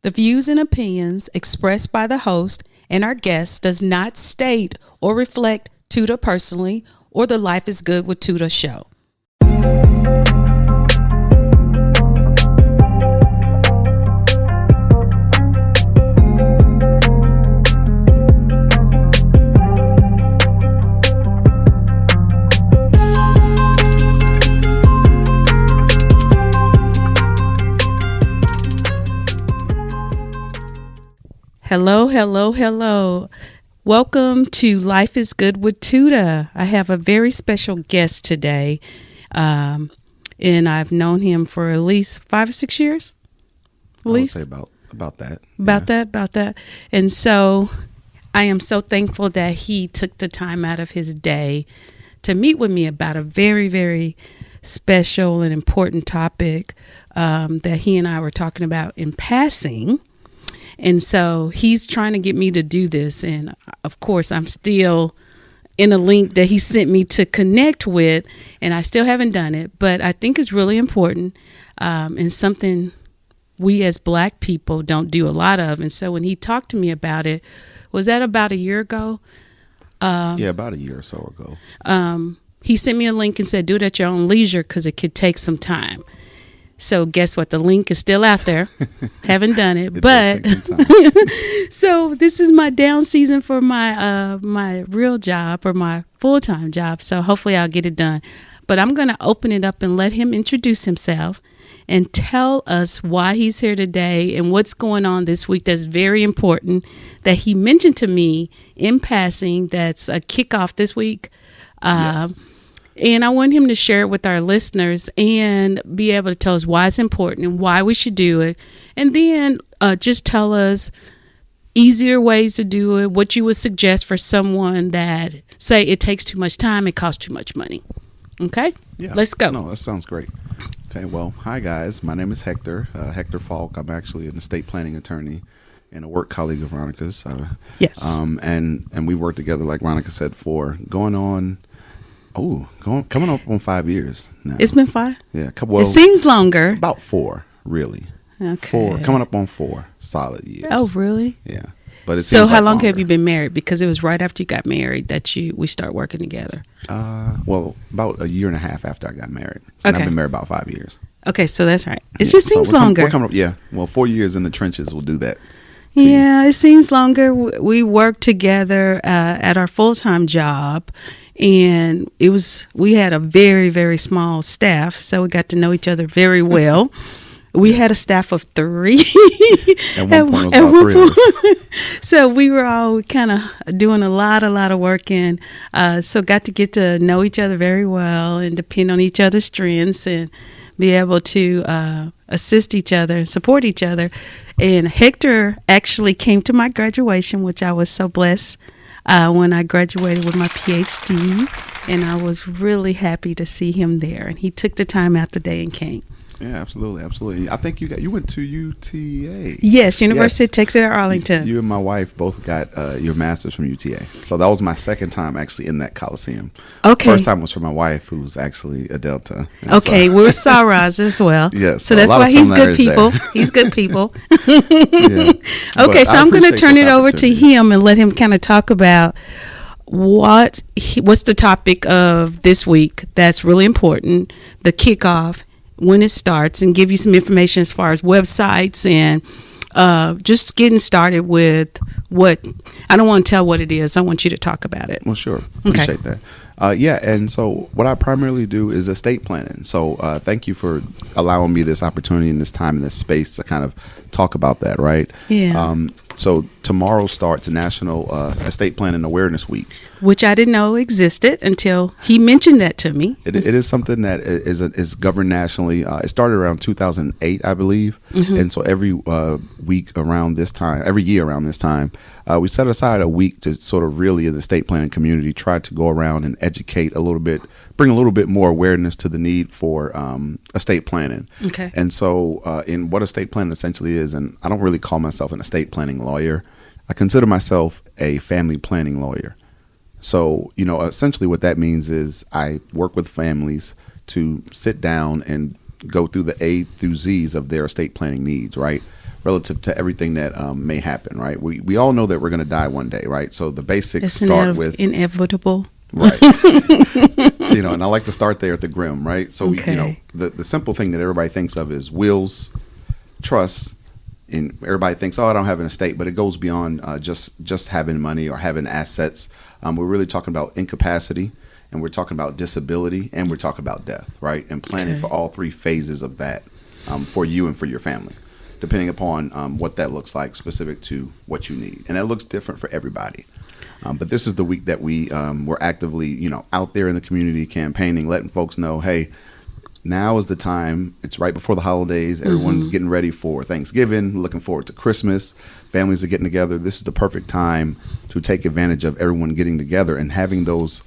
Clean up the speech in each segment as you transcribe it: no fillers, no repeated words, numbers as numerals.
The views and opinions expressed by the host and our guests does not state or reflect Tuda personally or the Life is Good with Tuda show. Hello. Welcome to Life is Good with Tuda. I have a very special guest today, and I've known him for at least 5 or 6 years. I would say about that. About that. And so I am so thankful that he took the time out of his day to meet with me about a very, very special and important topic that he and I were talking about in passing. And so he's trying to get me to do this. And of course, I'm still in a link that he sent me to connect with, and I still haven't done it. But I think it's really important and something we as Black people don't do a lot of. And so when he talked to me about it, was that about a year ago? About a year or so ago. He sent me a link and said, do it at your own leisure because it could take some time. So guess what? The link is still out there. Haven't done it, but so this is my down season for my real job or my full-time job. So hopefully I'll get it done. But I'm going to open it up and let him introduce himself and tell us why he's here today and what's going on this week that's very important that he mentioned to me in passing. That's a kickoff this week. Yes. And I want him to share it with our listeners and be able to tell us why it's important and why we should do it. And then just tell us easier ways to do it, what you would suggest for someone that say it takes too much time, it costs too much money. Okay? Yeah. Let's go. No, that sounds great. Okay, well, hi guys. My name is Hector Faulk. I'm actually an estate planning attorney and a work colleague of Veronica's. Yes. And we worked together, like Veronica said, for coming up on 5 years now. It's been 5? Yeah. It seems longer. About 4, really. Okay. 4, coming up on 4 solid years. Oh, really? Yeah. But so how long have you been married? Because it was right after you got married that we start working together. Well, about a year and a half after I got married. So okay. I've been married about 5 years. Okay, so that's right. It just seems longer. We're coming up, well, 4 years in the trenches will do that. Yeah, it seems longer. We worked together at our full-time job. And we had a very, very small staff, so we got to know each other very well. We had a staff of 3. At one point. So we were all kind of doing a lot of work, and so got to know each other very well and depend on each other's strengths and be able to assist each other and support each other. And Hector actually came to my graduation, which I was so blessed. When I graduated with my PhD, and I was really happy to see him there. And he took the time out today and came. Yeah, absolutely. I think you went to UTA. Yes, University of Texas at Arlington. You and my wife both got your master's from UTA. So that was my second time actually in that Coliseum. Okay. First time was for my wife, who's actually a Delta. Okay, so. We're Saras as well. Yes. So that's why he's good people. He's good people. Yeah. Okay, so I'm going to turn it over to him and let him kind of talk about what's the topic of this week that's really important, the kickoff, when it starts, and give you some information as far as websites and just getting started with what. I don't want to tell what it is. I want you to talk about it. Well, sure. Appreciate that. And so what I primarily do is estate planning. So thank you for allowing me this opportunity and this time and this space to kind of talk about that, right? Yeah. So tomorrow starts National Estate Planning Awareness Week, which I didn't know existed until he mentioned that to me. It is something that is governed nationally. It started around 2008, I believe. Mm-hmm. And so every week around this time, every year around this time, we set aside a week to sort of really, in the estate planning community, try to go around and educate a little bit, bring a little bit more awareness to the need for estate planning. Okay. And so in what estate planning essentially is, and I don't really call myself an estate planning lawyer, I consider myself a family planning lawyer. So, essentially what that means is I work with families to sit down and go through the A through Z's of their estate planning needs, right? relative to everything that may happen, right? We all know that we're going to die one day, right? So the basics It's start with inevitable. right. And I like to start there at the grim, right? So Okay. the simple thing that everybody thinks of is wills, trusts, and everybody thinks, oh, I don't have an estate, but it goes beyond just having money or having assets. We're really talking about incapacity, and we're talking about disability, and we're talking about death, right? And planning Okay. for all three phases of that for you and for your family, depending upon what that looks like specific to what you need. And that looks different for everybody. But this is the week that we're actively, out there in the community campaigning, letting folks know, hey, now is the time. It's right before the holidays. Everyone's getting ready for Thanksgiving, looking forward to Christmas. Families are getting together. This is the perfect time to take advantage of everyone getting together and having those,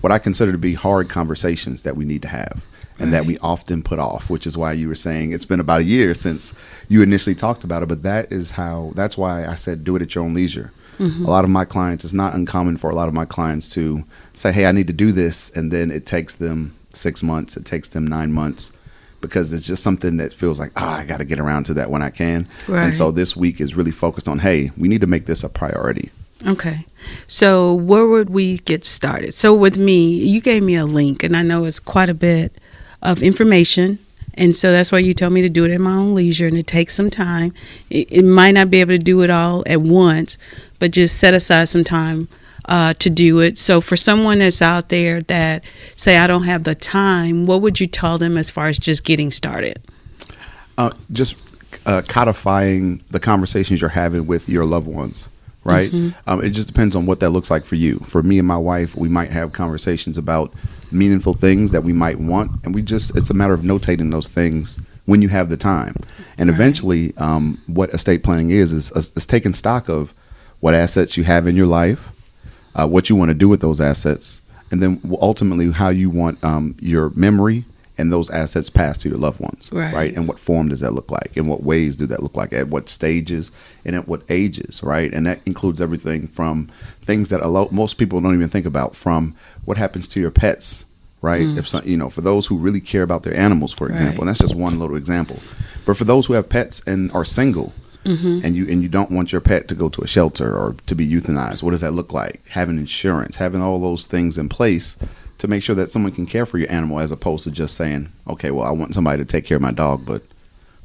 what I consider to be hard conversations that we need to have and that we often put off, which is why you were saying it's been about a year since you initially talked about it. But that's why I said do it at your own leisure. A lot of my clients, it's not uncommon for a lot of my clients to say, hey, I need to do this. And then it takes them 6 months, it takes them 9 months, because it's just something that feels like, I got to get around to that when I can. Right. And so this week is really focused on, hey, we need to make this a priority. Okay. So where would we get started? So with me, you gave me a link, and I know it's quite a bit of information. And so that's why you told me to do it at my own leisure, and it takes some time. It might not be able to do it all at once, but just set aside some time to do it. So for someone that's out there that say, I don't have the time, what would you tell them as far as just getting started? Just codifying the conversations you're having with your loved ones, right? It just depends on what that looks like for you. For me and my wife, we might have conversations about meaningful things that we might want, and it's a matter of notating those things when you have the time. And eventually, what estate planning is taking stock of what assets you have in your life, what you want to do with those assets, and then ultimately how you want your memory and those assets passed to your loved ones, right? And what form does that look like? In what ways do that look like? At what stages and at what ages, right? And that includes everything from things that most people don't even think about, from what happens to your pets, right? If for those who really care about their animals, for example, and that's just one little example. But for those who have pets and are single, and you don't want your pet to go to a shelter or to be euthanized, what does that look like? Having insurance, having all those things in place to make sure that someone can care for your animal, as opposed to just saying, okay, well, I want somebody to take care of my dog, but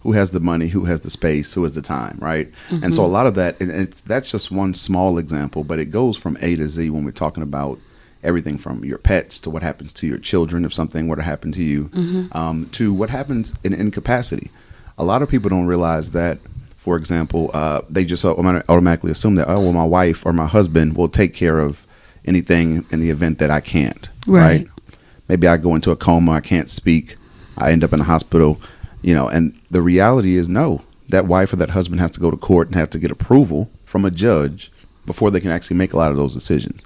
who has the money, who has the space, who has the time, right? And so a lot of that, and that's just one small example, but it goes from A to Z when we're talking about everything from your pets to what happens to your children if something were to happen to you, to what happens in incapacity. A lot of people don't realize that, for example, they just automatically assume that, oh, well, my wife or my husband will take care of anything in the event that I can't, right? Maybe I go into a coma, I can't speak, I end up in a hospital, and the reality is, no, that wife or that husband has to go to court and have to get approval from a judge before they can actually make a lot of those decisions.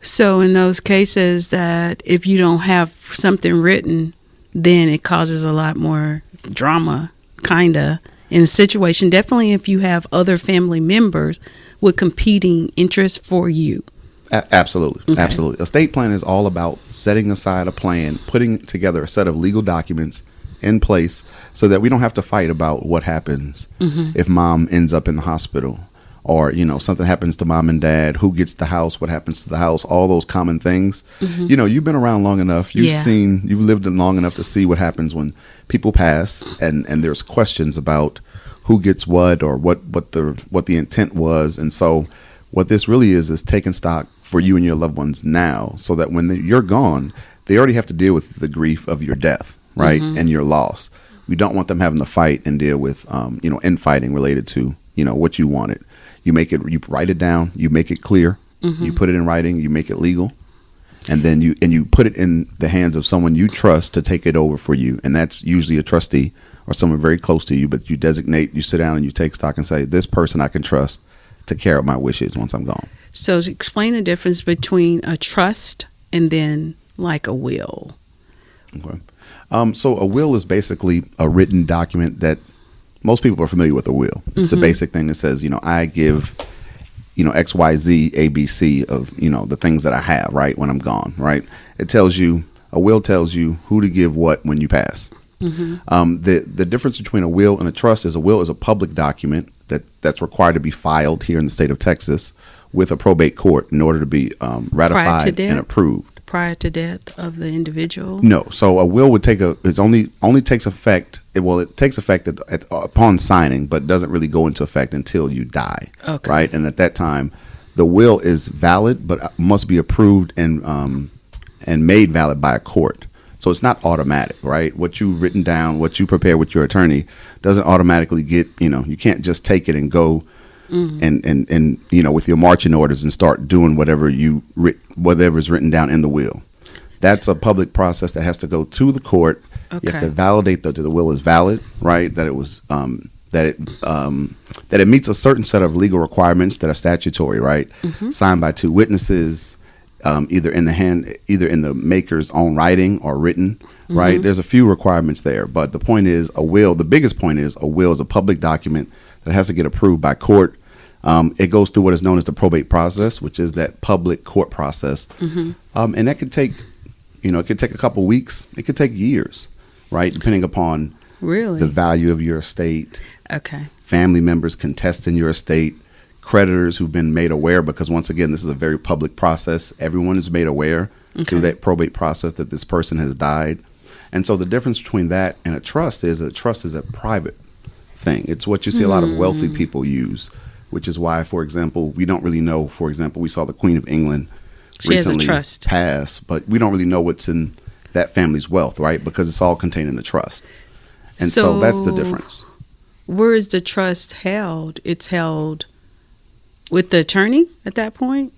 So in those cases that if you don't have something written, then it causes a lot more drama, kind of, in a situation. Definitely if you have other family members with competing interests for you. Absolutely. Okay. Absolutely. Estate plan is all about setting aside a plan, putting together a set of legal documents in place so that we don't have to fight about what happens if mom ends up in the hospital, or, something happens to mom and dad, who gets the house, what happens to the house, all those common things. You've been around long enough. You've lived long enough to see what happens when people pass and there's questions about who gets what or what the intent was. And so what this really is taking stock for you and your loved ones now, so that when you're gone, they already have to deal with the grief of your death, right? And your loss. We don't want them having to fight and deal with, infighting related to, what you wanted. You write it down, you make it clear, you put it in writing, you make it legal, and then you put it in the hands of someone you trust to take it over for you. And that's usually a trustee or someone very close to you, but you sit down and you take stock and say, this person I can trust to carry out my wishes once I'm gone. So explain the difference between a trust and then like a will. Okay. So a will is basically a written document that most people are familiar with. A will. It's the basic thing that says, I give, X, Y, Z, A, B, C of, the things that I have, right, when I'm gone, right? A will tells you who to give what when you pass. The difference between a will and a trust is a will is a public document that's required to be filed here in the state of Texas with a probate court in order to be ratified and approved. Prior to death of the individual? No. So a will would take only takes effect. It takes effect upon signing, but doesn't really go into effect until you die. Okay. Right. And at that time, the will is valid, but must be approved and made valid by a court. So it's not automatic, right? What you've written down, what you prepare with your attorney doesn't automatically get, you can't just take it and go and with your marching orders and start doing whatever is written down in the will. That's a public process that has to go to the court. Okay. You have to validate that the will is valid, right? That it was that it meets a certain set of legal requirements that are statutory, right? Signed by two witnesses, either in the maker's own writing or written, right? There's a few requirements there, but the point is the biggest point is a will is a public document that has to get approved by court. It goes through what is known as the probate process, which is that public court process. And that could take, it could take a couple weeks. It could take years, right? Depending upon the value of your estate. Okay. Family members contesting your estate, creditors who've been made aware, because once again, this is a very public process. Everyone is made aware through that probate process that this person has died. And so the difference between that and a trust is a private thing. It's what you see a lot of wealthy people use, which is why, for example, we don't really know. For example, we saw the Queen of England recently pass, but we don't really know what's in that family's wealth, right? Because it's all contained in the trust. And so that's the difference. Where is the trust held? It's held with the attorney at that point?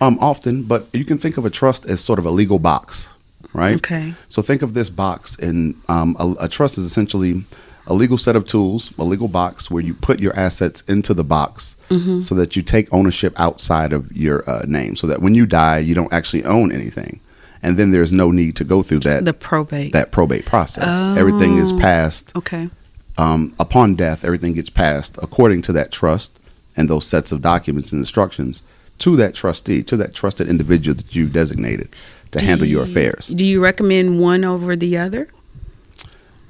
Often, but you can think of a trust as sort of a legal box, right? Okay. So think of this box, and a trust is essentially a legal set of tools, a legal box where you put your assets into the box so that you take ownership outside of your name, so that when you die, you don't actually own anything. And then there's no need to go through that probate process. Oh. Everything is passed. Okay. Upon death, everything gets passed according to that trust and those sets of documents and instructions to that trustee, to that trusted individual that you've designated to handle your affairs. Do you recommend one over the other?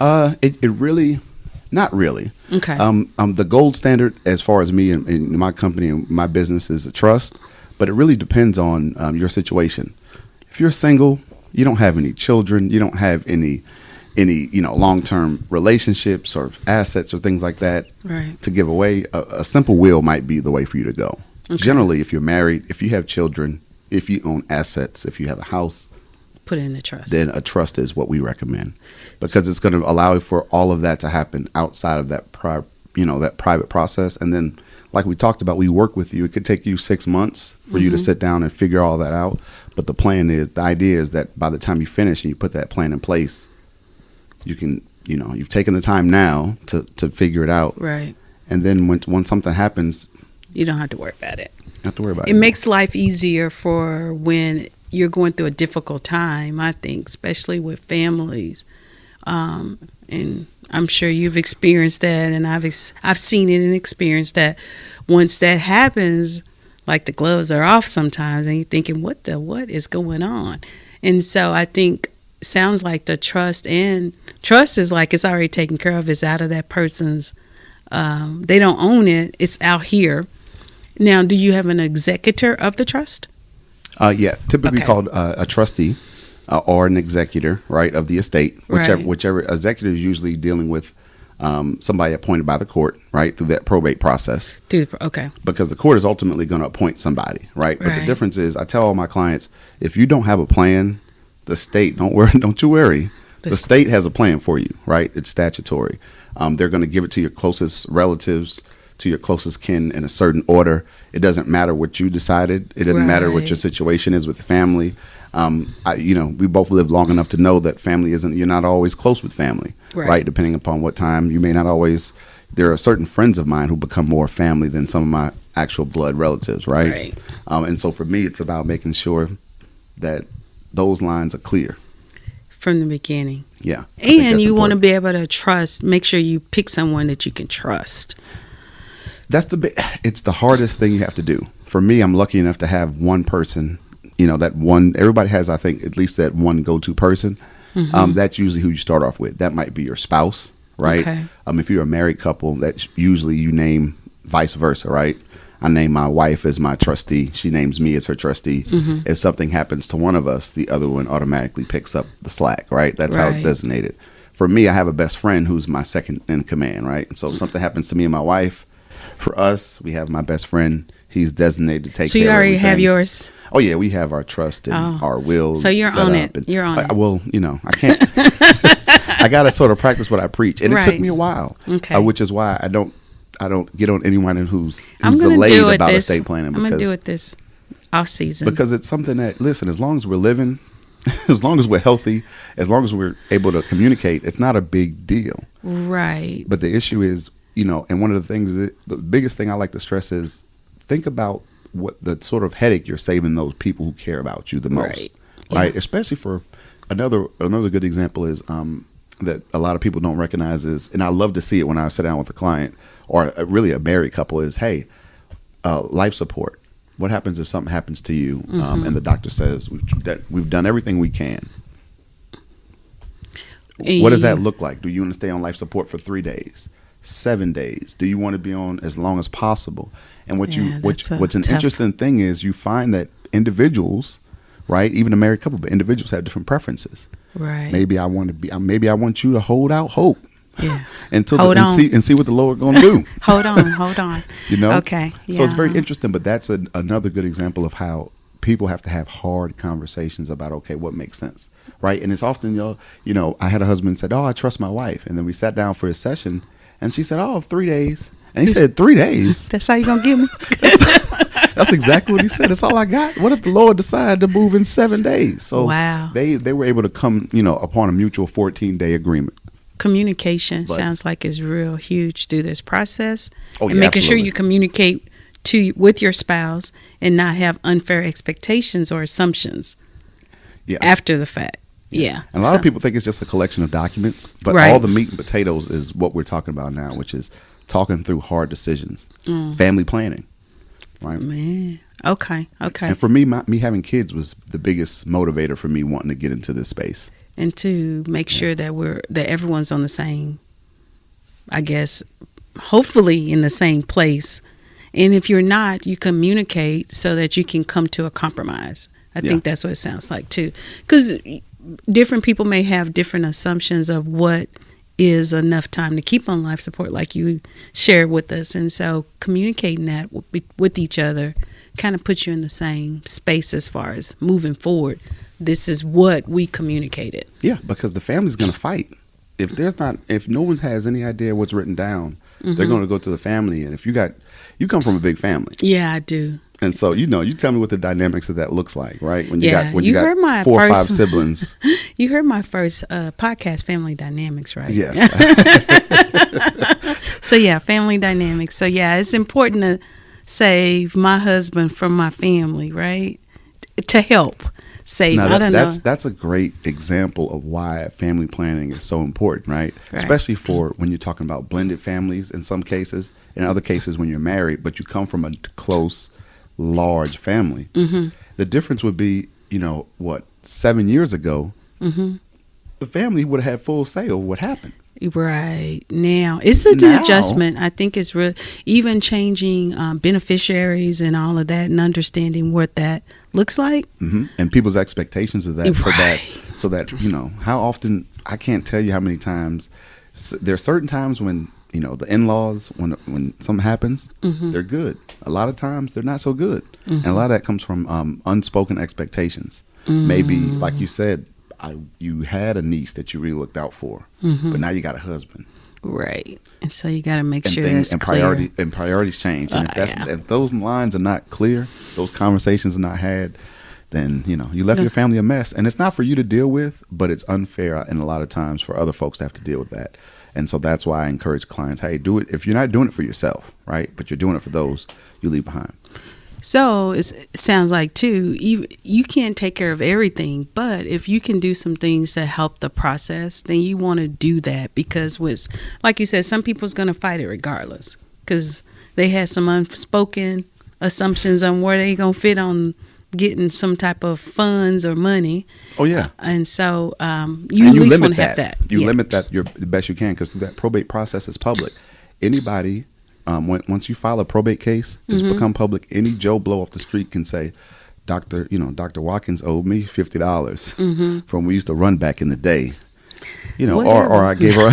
It really, not really. Okay. The gold standard, as far as me and my company and my business, is a trust, but it really depends on your situation. If you're single, you don't have any children, you don't have any long-term relationships or assets or things like that to give away, a simple will might be the way for you to go. Okay. Generally, if you're married, if you have children, if you own assets, if you have a house, put it in a trust. Then a trust is what we recommend, because it's going to allow for all of that to happen outside of that private process. And then, like we talked about, we work with you. It could take you 6 months for you to sit down and figure all that out. But the idea is that by the time you finish and you put that plan in place, you can, you've taken the time now to figure it out. Right. And then when something happens, you don't have to worry about it. You don't have to worry about it. It makes life easier for when you're going through a difficult time, I think, especially with families. And I'm sure you've experienced that, and I've seen it and experienced that. Once that happens, like the gloves are off sometimes, and you're thinking, what is going on? And so I think sounds like the trust is like it's already taken care of. It's out of that person's. They don't own it. It's out here. Now, do you have an executor of the trust? Yeah, typically called a trustee or an executor, right, of the estate. Whichever executor is usually dealing with somebody appointed by the court, right, through that probate process. Because the court is ultimately going to appoint somebody, right? But the difference is, I tell all my clients, if you don't have a plan, the state, don't you worry. The state has a plan for you, right? It's statutory. They're going to give it to your closest relatives, to your closest kin in a certain order. It doesn't matter what you decided. It doesn't matter what your situation is with family. We both lived long enough to know that you're not always close with family, right? Depending upon what time, you may not always. There are certain friends of mine who become more family than some of my actual blood relatives, right? And so for me, it's about making sure that those lines are clear from the beginning. Yeah. And you want to be able to make sure you pick someone that you can trust. It's the hardest thing you have to do. For me, I'm lucky enough to have one person, everybody has, I think, at least that one go-to person. That's usually who you start off with. That might be your spouse, right? Okay. If you're a married couple, that's usually you name vice versa, right? I name my wife as my trustee. She names me as her trustee. If something happens to one of us, the other one automatically picks up the slack, right? That's how it's designated. For me, I have a best friend who's my second in command, right? And so if something happens to me and my wife, for us, we have my best friend. He's designated to take care of So you already everything. have yours? Oh, yeah, we have our trust and our will. So you're set on up. it. You're on it. Well, I can't. I got to sort of practice what I preach. And it took me a while, which is why I don't get on anyone who's delayed about estate planning. I'm going to do it this off season. Because it's something that, listen, as long as we're living, as long as we're healthy, as long as we're able to communicate, it's not a big deal. Right. But the issue is, and one of the things, the biggest thing I like to stress is think about what the sort of headache you're saving those people who care about you the most. Right. Especially for another good example is that a lot of people don't recognize is, and I love to see it when I sit down with a client or really a married couple is, hey, life support. What happens if something happens to you and the doctor says we've done everything we can? What does that look like? Do you want to stay on life support for 3 days, 7 days? Do you want to be on as long as possible? And what's an interesting thing is you find that individuals, right, even a married couple, but individuals have different preferences. Right. Maybe I want you to hold out hope. Yeah. and see what the Lord gonna do. Hold on. Okay. Yeah. So it's very interesting, but that's another good example of how people have to have hard conversations about, okay, what makes sense, right? And it's often, I had a husband said, oh, I trust my wife. And then we sat down for a session and she said, oh, 3 days. And he said, 3 days? That's how you gonna give me? That's exactly what he said. That's all I got. What if the Lord decided to move in 7 days? So wow. They were able to come, upon a mutual 14-day agreement. Communication sounds like it's real huge through this process. Oh, and making sure you communicate with your spouse and not have unfair expectations or assumptions after the fact. Yeah. And a lot of people think it's just a collection of documents, but all the meat and potatoes is what we're talking about now, which is talking through hard decisions, family planning. Right. Man. Okay. And for me, me having kids was the biggest motivator for me wanting to get into this space. And to make sure that everyone's on the same, I guess, hopefully in the same place. And if you're not, you communicate so that you can come to a compromise. I think that's what it sounds like too. Because different people may have different assumptions of what is enough time to keep on life support, like you shared with us. And so communicating that with each other kind of puts you in the same space as far as moving forward. This is what we communicated. Yeah, because the family's going to fight. If no one has any idea what's written down, they're going to go to the family. And if you come from a big family. Yeah, I do. And so, you tell me what the dynamics of that looks like, right? When you got 4 or 5 siblings. You heard my first podcast, Family Dynamics, right? Yes. So yeah, family dynamics. So yeah, it's important to save my husband from my family, right? To help save. Now, I don't know. That's a great example of why family planning is so important, right? Especially for when you're talking about blended families in some cases, in other cases when you're married, but you come from a close, large family. The difference would be, 7 years ago, the family would have had full say over what happened. Right. Now, it's an adjustment. I think it's real. Even changing beneficiaries and all of that and understanding what that looks like. And people's expectations of that. Right. So that, how often, I can't tell you how many times, there are certain times when, the in-laws, when something happens, they're good. A lot of times they're not so good. And a lot of that comes from unspoken expectations. Maybe, like you said, you had a niece that you really looked out for, but now you got a husband. Right. And so you got to make sure things, that's clear. Priorities change. And if those lines are not clear, those conversations are not had, then, you left your family a mess. And it's not for you to deal with, but it's unfair. And a lot of times for other folks to have to deal with that. And so that's why I encourage clients, hey, do it. If you're not doing it for yourself, right, but you're doing it for those you leave behind. So it sounds like, too, you can't take care of everything, but if you can do some things that help the process, then you want to do that because, like you said, some people's going to fight it regardless because they had some unspoken assumptions on where they're going to fit on getting some type of funds or money. Oh yeah. And so you at least want to have that. You limit that the best you can, because that probate process is public. Anybody, once you file a probate case, it's become public. Any Joe Blow off the street can say, Dr. Watkins owed me $50 from we used to run back in the day. Or I gave her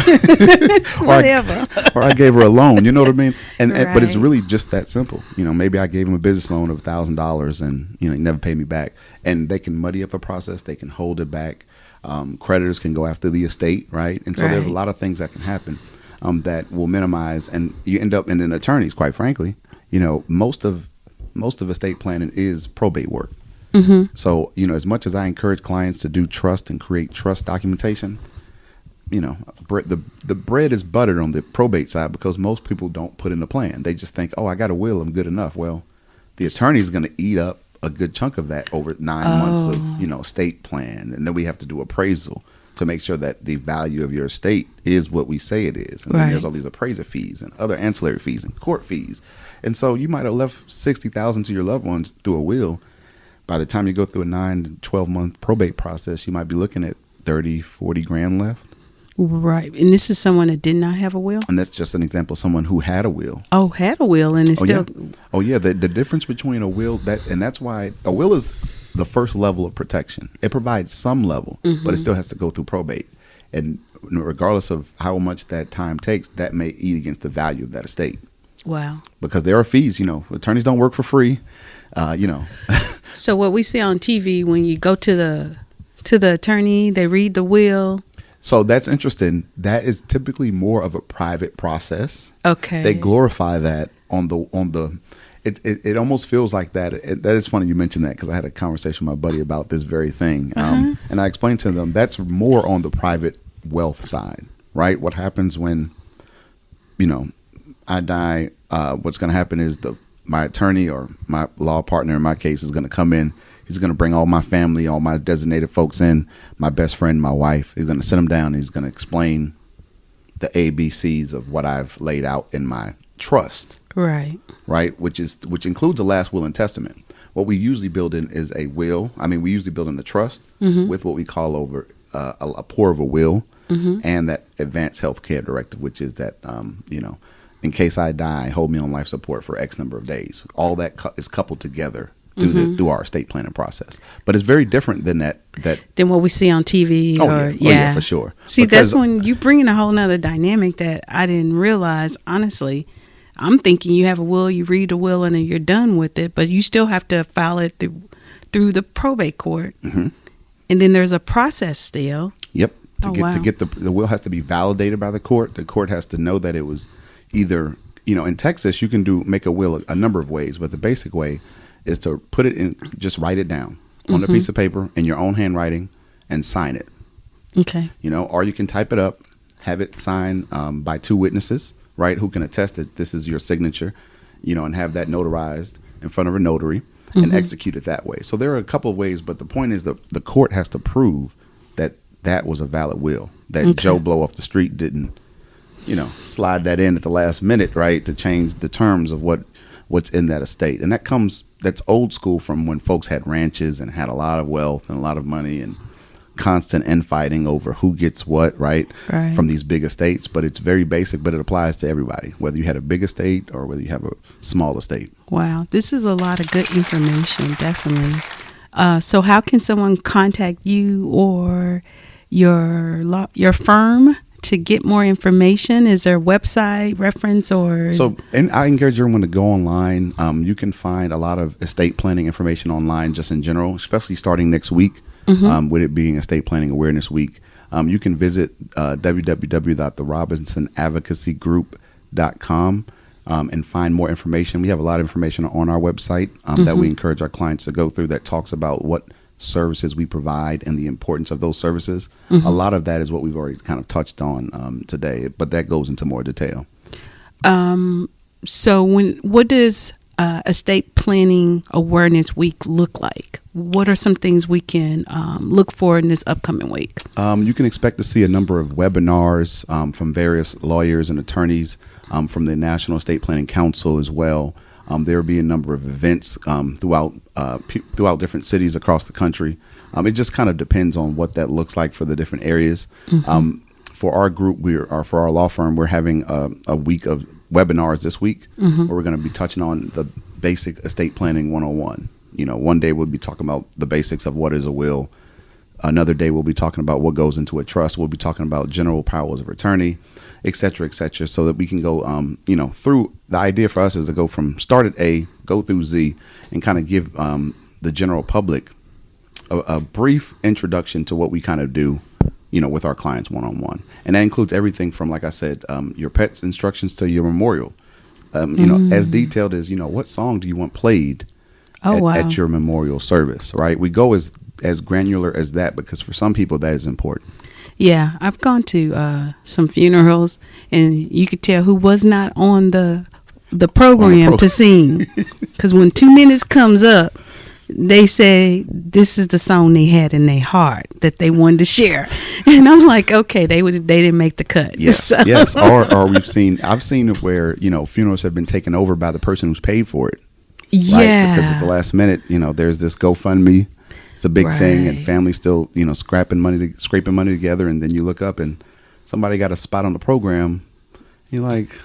whatever. or I gave her a loan. You know what I mean? And but it's Right. really just that simple. Maybe I gave him a business loan of $1,000, and he never paid me back. And they can muddy up the process. They can hold it back. Creditors can go after the estate, right? And so there's a Right. lot of things that can happen that will minimize, and you end up in an attorneys. Quite frankly, most of estate planning is probate work. So as much as I encourage clients to do trust and create trust documentation, the bread is buttered on the probate side, because most people don't put in a plan. They just think, oh, I got a will, I'm good enough. Well, the attorney is going to eat up a good chunk of that over 9 months of estate plan, and then we have to do appraisal to make sure that the value of your estate is what we say it is. And then there's all these appraiser fees and other ancillary fees and court fees, and so you might have left $60,000 to your loved ones through a will. By the time you go through a 9 to 12 month probate process, you might be looking at 30, 40 grand left. Right. And this is someone that did not have a will? And that's just an example of someone who had a will. Oh, had a will, and it's still... Yeah. The difference between a will, and that's why a will is the first level of protection. It provides some level, but it still has to go through probate. And regardless of how much that time takes, that may eat against the value of that estate. Wow. Because there are fees, attorneys don't work for free, So what we see on TV, when you go to the attorney, they read the will. So that's interesting. That is typically more of a private process. Okay. They glorify that on the. It almost feels like that. That is funny you mentioned that, because I had a conversation with my buddy about this very thing, and I explained to them that's more on the private wealth side, right? What happens when, I die? What's going to happen is my attorney or my law partner in my case is going to come in. He's going to bring all my family, all my designated folks in, my best friend, my wife. He's going to sit them down. And he's going to explain the ABCs of what I've laid out in my trust. Right. Right. Which includes a last will and testament. What we usually build in is a will. We usually build in the trust with what we call over a pour of a will and that advanced health care directive, which is that, in case I die, hold me on life support for X number of days. All that is coupled together through our estate planning process. But it's very different than than what we see on TV. Yeah, for sure. See, that's when you bring in a whole nother dynamic that I didn't realize. Honestly, I'm thinking you have a will, you read a will, and then you're done with it, but you still have to file it through the probate court. And then there's a process still. Yep. To get the will has to be validated by the court. The court has to know that it was either, in Texas, you can make a will a number of ways, but the basic way is to put it in, just write it down on a piece of paper in your own handwriting and sign it. Okay. Or you can type it up, have it signed by 2 witnesses, right, who can attest that this is your signature, and have that notarized in front of a notary and execute it that way. So there are a couple of ways, but the point is that the court has to prove that was a valid will, that Joe Blow off the street didn't, slide that in at the last minute, right, to change the terms of what's in that estate. And that's old school from when folks had ranches and had a lot of wealth and a lot of money and constant infighting over who gets what, right, from these big estates. But it's very basic, but it applies to everybody, whether you had a big estate or whether you have a small estate. Wow. This is a lot of good information, definitely. So how can someone contact you or your firm to get more information? Is there a website reference or? And I encourage everyone to go online. You can find a lot of estate planning information online just in general, especially starting next week, with it being Estate Planning Awareness Week. You can visit www.therobinsonadvocacygroup.com and find more information. We have a lot of information on our website that we encourage our clients to go through that talks about what services we provide and the importance of those services. A lot of that is what we've already kind of touched on today, but that goes into more detail. So what does Estate Planning Awareness Week look like? What are some things we can look for in this upcoming week? You can expect to see a number of webinars from various lawyers and attorneys from the National Estate Planning Council as well. There will be a number of events throughout different cities across the country. It just kind of depends on what that looks like for the different areas. For our group, for our law firm, we're having a week of webinars this week where we're going to be touching on the basic estate planning 101. One day we'll be talking about the basics of what is a will. Another day we'll be talking about what goes into a trust. We'll be talking about general powers of attorney, et cetera, so that we can go, through. The idea for us is to go from start at A, go through Z, and kind of give the general public a brief introduction to what we kind of do, with our clients one-on-one. And that includes everything from, like I said, your pet's instructions to your memorial. As detailed as, what song do you want played at your memorial service, right? We go as granular as that because for some people that is important. Yeah, I've gone to some funerals, and you could tell who was not on the program to sing. Because when 2 minutes comes up, they say this is the song they had in their heart that they wanted to share, and I was like, okay, they didn't make the cut. Yes, so. Yes. Or I've seen it where funerals have been taken over by the person who's paid for it. Yeah, right? Because at the last minute, there's this GoFundMe. It's a big thing, and families still scraping money together, and then you look up and somebody got a spot on the program. You're like.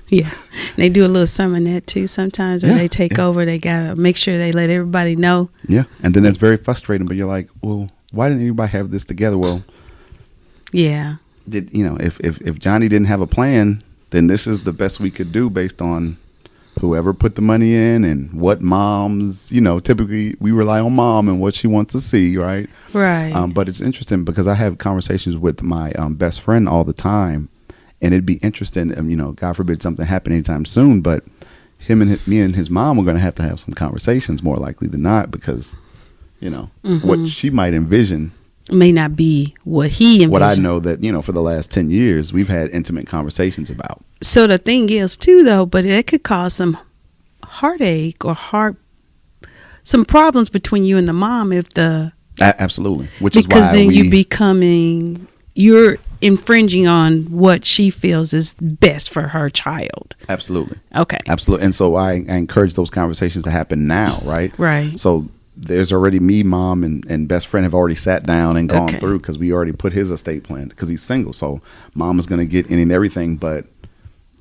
Yeah, they do a little sermonette too sometimes, or they take over. They gotta make sure they let everybody know. Yeah, and then it's very frustrating. But you're like, well, why didn't anybody have this together? Well, yeah, if Johnny didn't have a plan, then this is the best we could do based on whoever put the money in and what moms. Typically we rely on mom and what she wants to see, right? Right. But it's interesting because I have conversations with my best friend all the time. And it'd be interesting, God forbid something happen anytime soon, but me and his mom are going to have some conversations more likely than not because, what she might envision may not be what he envisioned. What I know that, for the last 10 years, we've had intimate conversations about. So the thing is too, though, but it could cause some heartache or some problems between you and the mom if absolutely. Which is why because then you're infringing on what she feels is best for her child. Absolutely. Okay. Absolutely. And so I encourage those conversations to happen now, right? Right. So there's already me, mom, and best friend have already sat down and gone through because we already put his estate plan because he's single. So mom is going to get any and everything. But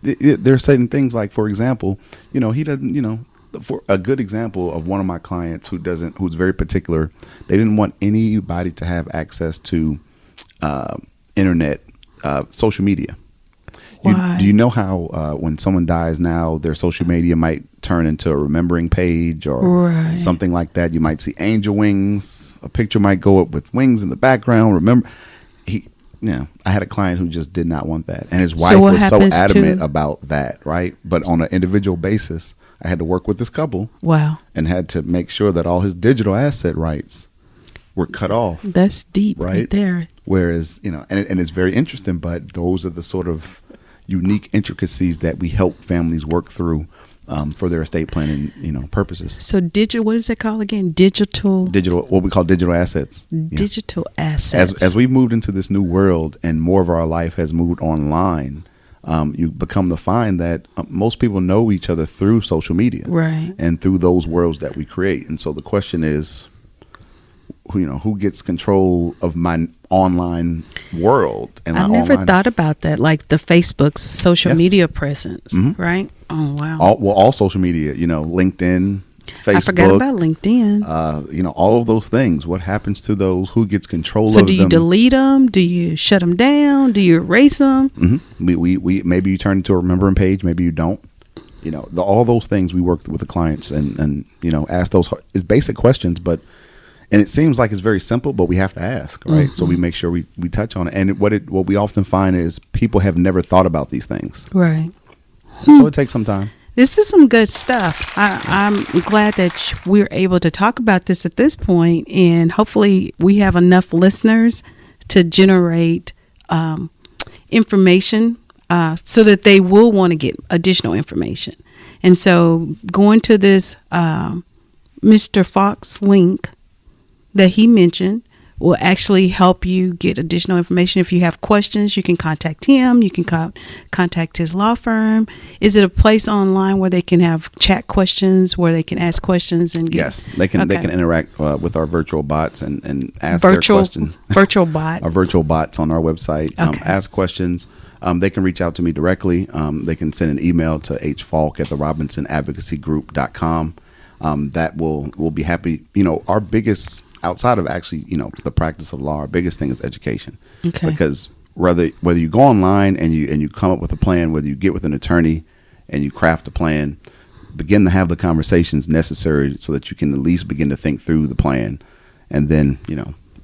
there are certain things like, for example, he doesn't, for a good example of one of my clients who's very particular, they didn't want anybody to have access to internet, social media. Do you know how when someone dies now, their social media might turn into a remembering page or something like that? You might see angel wings. A picture might go up with wings in the background. Remember, I had a client who just did not want that, and his wife was so adamant about that, right? But on an individual basis, I had to work with this couple. Wow. And had to make sure that all his digital asset rights were cut off. That's deep right there. Whereas, and it's very interesting, but those are the sort of unique intricacies that we help families work through for their estate planning, purposes. So what is that called again? Digital, what we call digital assets. Digital assets. As we've moved into this new world and more of our life has moved online, you become to find that most people know each other through social media. Right. And through those worlds that we create. And so the question is, who gets control of my online world? And I never thought about that, like the Facebook's social media presence, right? Oh, wow. All social media, LinkedIn, Facebook. I forgot about LinkedIn. All of those things. What happens to those? Who gets control of them? So do you delete them? Do you shut them down? Do you erase them? Mm-hmm. We maybe you turn into a remembering page. Maybe you don't. All those things we work with the clients and ask those basic questions, and it seems like it's very simple, but we have to ask, right? So we make sure we touch on it. And what we often find is people have never thought about these things. Right. So it takes some time. This is some good stuff. I'm glad that we're able to talk about this at this point, and hopefully we have enough listeners to generate information so that they will want to get additional information. And so going to this Mr. Faulk's link that he mentioned, will actually help you get additional information. If you have questions, you can contact him. You can contact his law firm. Is it a place online where they can have chat questions, where they can ask questions and get? Yes, they can. Okay. They can interact with our virtual bots and ask their questions. Virtual bot. Our virtual bots on our website. Okay. Ask questions. They can reach out to me directly. They can send an email to hfaulk@therobinsonadvocacygroup.com. That will be happy. Our biggest, outside of actually, the practice of law, our biggest thing is education. Okay. Because whether you go online and you come up with a plan, whether you get with an attorney and you craft a plan, begin to have the conversations necessary so that you can at least begin to think through the plan, and then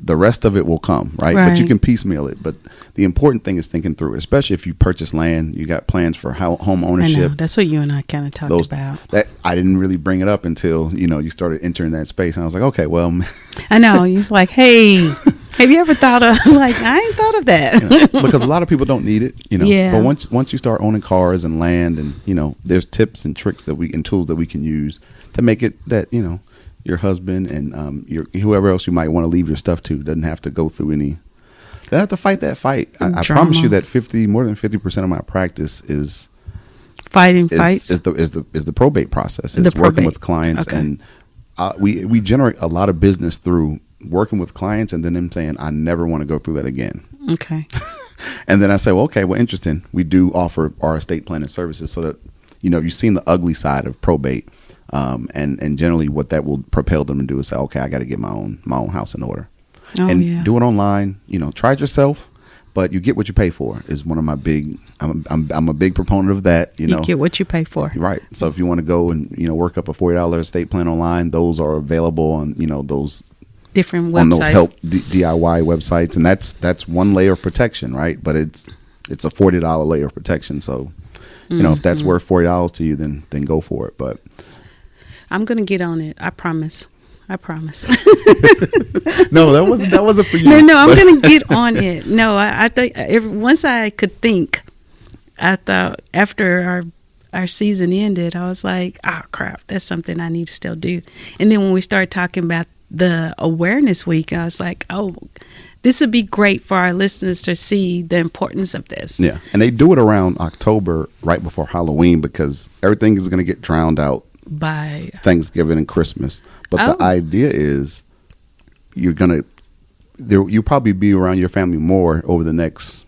the rest of it will come, right? But you can piecemeal it. But the important thing is thinking through it, especially if you purchase land, you got plans for home ownership. I know. That's what you and I kind of talked about. That I didn't really bring it up until, you started entering that space. And I was like, okay, well. I know. He's like, hey, have you ever thought of, I ain't thought of that. Because a lot of people don't need it, Yeah. But once you start owning cars and land and, there's tips and tricks and tools that we can use to make it that, your husband and whoever else you might want to leave your stuff to doesn't have to go through any. They don't have to fight that fight. I promise you that more than 50% of my practice is fights. Is the probate process. It's working with clients, okay. And we generate a lot of business through working with clients and then them saying, I never want to go through that again. Okay. And then I say, well, okay, well, interesting. We do offer our estate planning services so that you've seen the ugly side of probate. And generally what that will propel them to do is say, okay, I got to get my own house in order. And do it online, try it yourself, but you get what you pay for is one of my I'm a big proponent of that. You get what you pay for. Right. So if you want to go and, work up a $40 estate plan online, those are available on, those different websites, on those help DIY websites. And that's one layer of protection, right? But it's a $40 layer of protection. So, if that's worth $40 to you, then go for it. But I'm going to get on it. I promise. No, that wasn't for you. No, I'm going to get on it. No, I think once I could think, I thought after our season ended, I was like, oh, crap, that's something I need to still do. And then when we started talking about the awareness week, I was like, oh, this would be great for our listeners to see the importance of this. Yeah. And they do it around October, right before Halloween, because everything is going to get drowned out by Thanksgiving and Christmas. But the idea is you'll probably be around your family more over the next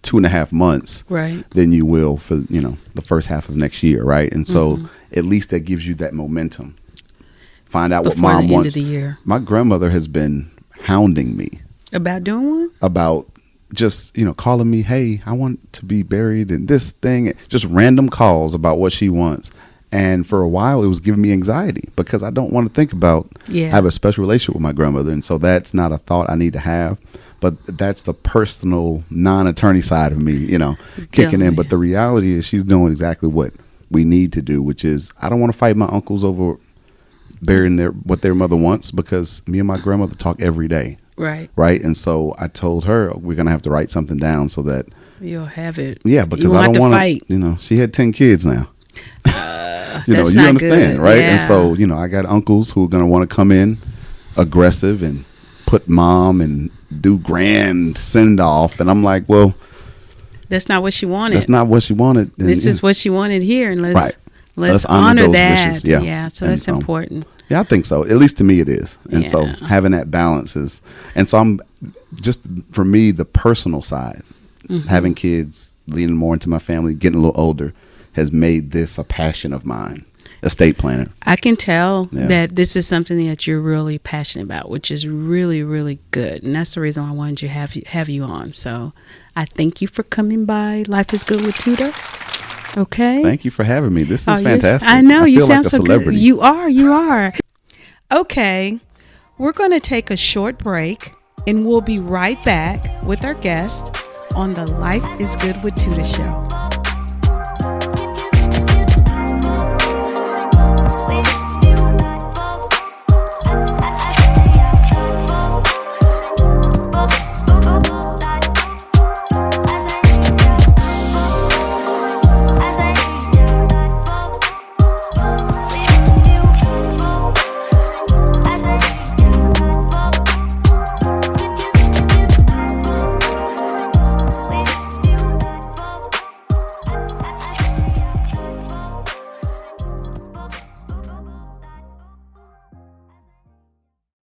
2.5 months, right, than you will for the first half of next year, right? And so at least that gives you that momentum. Find out before what mom the wants. End of the year. My grandmother has been hounding me about doing one, about just calling me, hey, I want to be buried in this thing, just random calls about what she wants. And for a while, it was giving me anxiety because I don't want to think about have a special relationship with my grandmother. And so that's not a thought I need to have. But that's the personal non-attorney side of me, kicking in. But the reality is she's doing exactly what we need to do, which is I don't want to fight my uncles over burying what their mother wants because me and my grandmother talk every day. Right. Right. And so I told her we're going to have to write something down so that you'll have it. Yeah, because I don't want to fight. She had 10 kids now. You understand, good. Right? Yeah. And so, I got uncles who are going to want to come in aggressive and put mom and do grand send off. And I'm like, well, that's not what she wanted. That's not what she wanted. And, this is what she wanted here. And let's honor those that. Wishes. Yeah. So that's important. Yeah, I think so. At least to me it is. And so having that balance is, and so I'm just, for me, the personal side, having kids, leaning more into my family, getting a little older, has made this a passion of mine, estate planning. I can tell that this is something that you're really passionate about, which is really, really good. And that's the reason I wanted to have you on. So I thank you for coming by Life is Good with Tudor. Okay. Thank you for having me. This is fantastic. I know. You sound like so good. You are. Okay. We're going to take a short break and we'll be right back with our guest on the Life is Good with Tudor show.